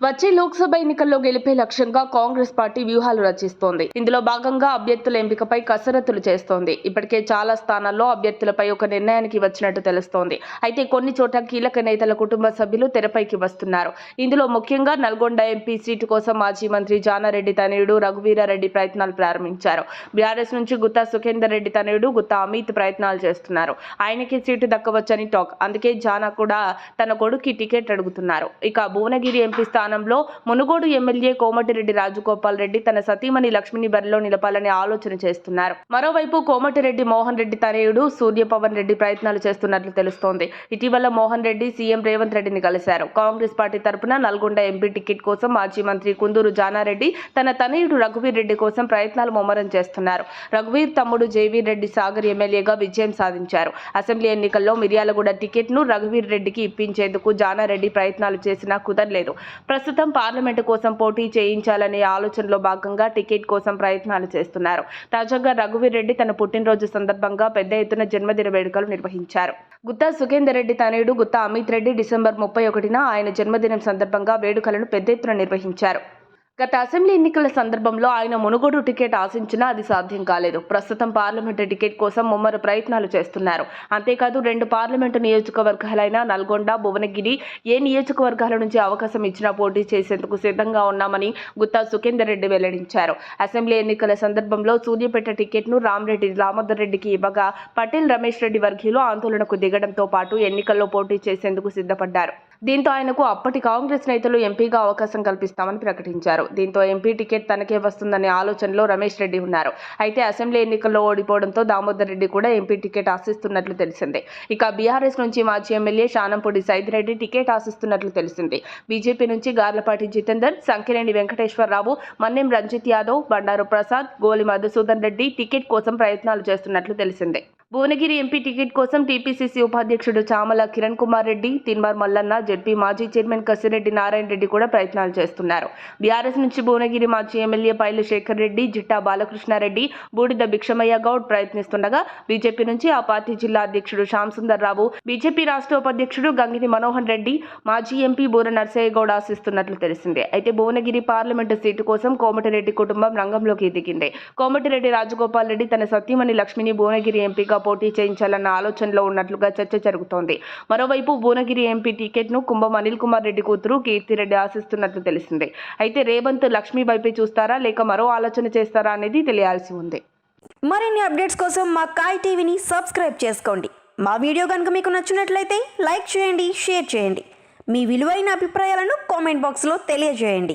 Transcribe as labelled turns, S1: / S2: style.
S1: వచ్చే లోక్సభ ఎన్నికల్లో గెలిపే లక్ష్యంగా కాంగ్రెస్ పార్టీ వ్యూహాలు రచిస్తోంది. ఇందులో భాగంగా అభ్యర్థుల ఎంపికపై కసరత్తులు చేస్తోంది. ఇప్పటికే చాలా స్థానాల్లో అభ్యర్థులపై ఒక నిర్ణయానికి వచ్చినట్టు తెలుస్తోంది. అయితే కొన్ని చోట్ల కీలక నేతల కుటుంబ సభ్యులు తెరపైకి వస్తున్నారు. ఇందులో ముఖ్యంగా నల్గొండ ఎంపీ సీటు కోసం మాజీ మంత్రి జానారెడ్డి తనయుడు రఘువీరారెడ్డి ప్రయత్నాలు ప్రారంభించారు. బీఆర్ఎస్ నుంచి గుత్తా సుఖేందర్ రెడ్డి తనయుడు గుత్తా అమిత్ ప్రయత్నాలు చేస్తున్నారు. ఆయనకి సీటు దక్కవచ్చని టాక్. అందుకే జానా కూడా తన కొడుక్కి టికెట్ అడుగుతున్నారు. ఇక భువనగిరి ఎంపీ స్థానంలో మునుగోడు ఎమ్మెల్యే కోమటిరెడ్డి రాజగోపాల్ రెడ్డి తన సతీమణి లక్ష్మిని బరిలో నిలపాలని ఆలోచన చేస్తున్నారు. మరోవైపు కోమటిరెడ్డి మోహన్ రెడ్డి తనయుడు సూర్యపవన్ రెడ్డి ప్రయత్నాలు చేస్తున్నట్లు తెలుస్తోంది. ఇటీవల మోహన్ రెడ్డి సీఎం రేవంత్ రెడ్డిని కలిశారు. కాంగ్రెస్ పార్టీ తరపున నల్గొండ ఎంపీ టికెట్ కోసం మాజీ మంత్రి కుందూరు జానారెడ్డి తన తనయుడు రఘువీర్ రెడ్డి కోసం ప్రయత్నాలు ముమ్మరం చేస్తున్నారు. రఘువీర్ తమ్ముడు జైవీర్ రెడ్డి సాగర్ ఎమ్మెల్యేగా విజయం సాధించారు. అసెంబ్లీ ఎన్నికల్లో మిర్యాలగూడ టికెట్ ను రఘువీర్ రెడ్డికి ఇప్పించేందుకు జానారెడ్డి ప్రయత్నాలు చేసినా కుదరలేదు. ప్రస్తుతం పార్లమెంటు కోసం పోటీ చేయించాలనే ఆలోచనలో భాగంగా టికెట్ కోసం ప్రయత్నాలు చేస్తున్నారు. తాజాగా రఘువీర్ రెడ్డి తన పుట్టినరోజు సందర్భంగా పెద్ద ఎత్తున జన్మదిన వేడుకలు నిర్వహించారు. గుత్తా సుఖేందర్ రెడ్డి తనయుడు గుత్తా అమిత్ రెడ్డి డిసెంబర్ 31న ఆయన జన్మదినం సందర్భంగా వేడుకలను పెద్ద ఎత్తున నిర్వహించారు. గత అసెంబ్లీ ఎన్నికల సందర్భంలో ఆయన మునుగోడు టికెట్ ఆశించినా అది సాధ్యం కాలేదు. ప్రస్తుతం పార్లమెంటు టికెట్ కోసం ముమ్మర ప్రయత్నాలు చేస్తున్నారు. అంతేకాదు 2 పార్లమెంటు నియోజకవర్గాలైన నల్గొండ, భువనగిరి ఏ నియోజకవర్గాల నుంచి అవకాశం ఇచ్చినా పోటీ చేసేందుకు సిద్ధంగా ఉన్నామని గుత్తా సుఖేందర్ రెడ్డి వెల్లడించారు. అసెంబ్లీ ఎన్నికల సందర్భంలో సూర్యాపేట టికెట్ను రామరెడ్డి దామోదర్ రెడ్డికి ఇవ్వగా పటేల్ రమేష్ రెడ్డి వర్గీయులు ఆందోళనకు దిగడంతో పాటు ఎన్నికల్లో పోటీ చేసేందుకు సిద్ధపడ్డారు. దీంతో ఆయనకు అప్పటి కాంగ్రెస్ నేతలు ఎంపీగా అవకాశం కల్పిస్తామని ప్రకటించారు. దీంతో ఎంపీ టికెట్ తనకే వస్తుందనే ఆలోచనలో రమేష్ రెడ్డి ఉన్నారు. అయితే అసెంబ్లీ ఎన్నికల్లో ఓడిపోవడంతో దామోదర్ రెడ్డి కూడా ఎంపీ టికెట్ ఆశిస్తున్నట్లు తెలిసింది. ఇక బీఆర్ఎస్ నుంచి మాజీ ఎమ్మెల్యే శానంపూడి సైదిరెడ్డి టికెట్ ఆశిస్తున్నట్లు తెలిసింది. బీజేపీ నుంచి గార్లపాటి జితేందర్, సంకినేని వెంకటేశ్వరరావు, మన్నెం రంజిత్ యాదవ్, బండారు ప్రసాద్, గోలి మధుసూదన్ రెడ్డి టికెట్ కోసం ప్రయత్నాలు చేస్తున్నట్లు తెలిసింది. భువనగిరి ఎంపీ టికెట్ కోసం టీపీసీసీ ఉపాధ్యక్షుడు చామల కిరణ్ కుమార్ రెడ్డి, తిన్మార్ మల్లన్న, జెడ్పీ మాజీ చైర్మన్ కసిరెడ్డి నారాయణ రెడ్డి కూడా ప్రయత్నాలు చేస్తున్నారు. బీఆర్ఎస్ నుంచి భువనగిరి మాజీ ఎమ్మెల్యే పైలు శేఖర్ రెడ్డి, జిట్టా బాలకృష్ణారెడ్డి, బూడిద భిక్షమయ్య గౌడ్ ప్రయత్నిస్తుండగా బీజేపీ నుంచి ఆ పార్టీ జిల్లా అధ్యక్షుడు శ్యామ్ సుందర్ రావు, బీజేపీ రాష్ట్ర ఉపాధ్యక్షుడు గంగిని మనోహర్ రెడ్డి, మాజీ ఎంపీ బూర నర్సయ్య గౌడ్ ఆశిస్తున్నట్లు తెలిసిందే. అయితే భువనగిరి పార్లమెంటు సీటు కోసం కోమటిరెడ్డి కుటుంబం రంగంలోకి దిగింది. కోమటిరెడ్డి రాజగోపాల్ రెడ్డి తన సతీమణి లక్ష్మిని భువనగిరి ఎంపీగా పోటీ చేయించాలన్న ఆలోచనలో ఉన్నట్లుగా చర్చ జరుగుతోంది. మరోవైపు భువనగిరి ఎంపీ టికెట్ ను కుంభం అనిల్ కుమార్ రెడ్డి కూతురు కీర్తిరెడ్డి ఆశిస్తున్నట్లు తెలిసింది. అయితే రేవంత్ లక్ష్మీ వైపే చూస్తారా లేక మరో ఆలోచన చేస్తారా అనేది తెలియాల్సి ఉంది.
S2: మరిన్ని అప్డేట్స్ కోసం మా కాయ్ టీవీని సబ్స్క్రైబ్ చేసుకోండి. మా వీడియో కనుక మీకు నచ్చినట్లయితే లైక్ చేయండి, షేర్ చేయండి. మీ విలువైన అభిప్రాయాలను కామెంట్ బాక్స్లో తెలియజేయండి.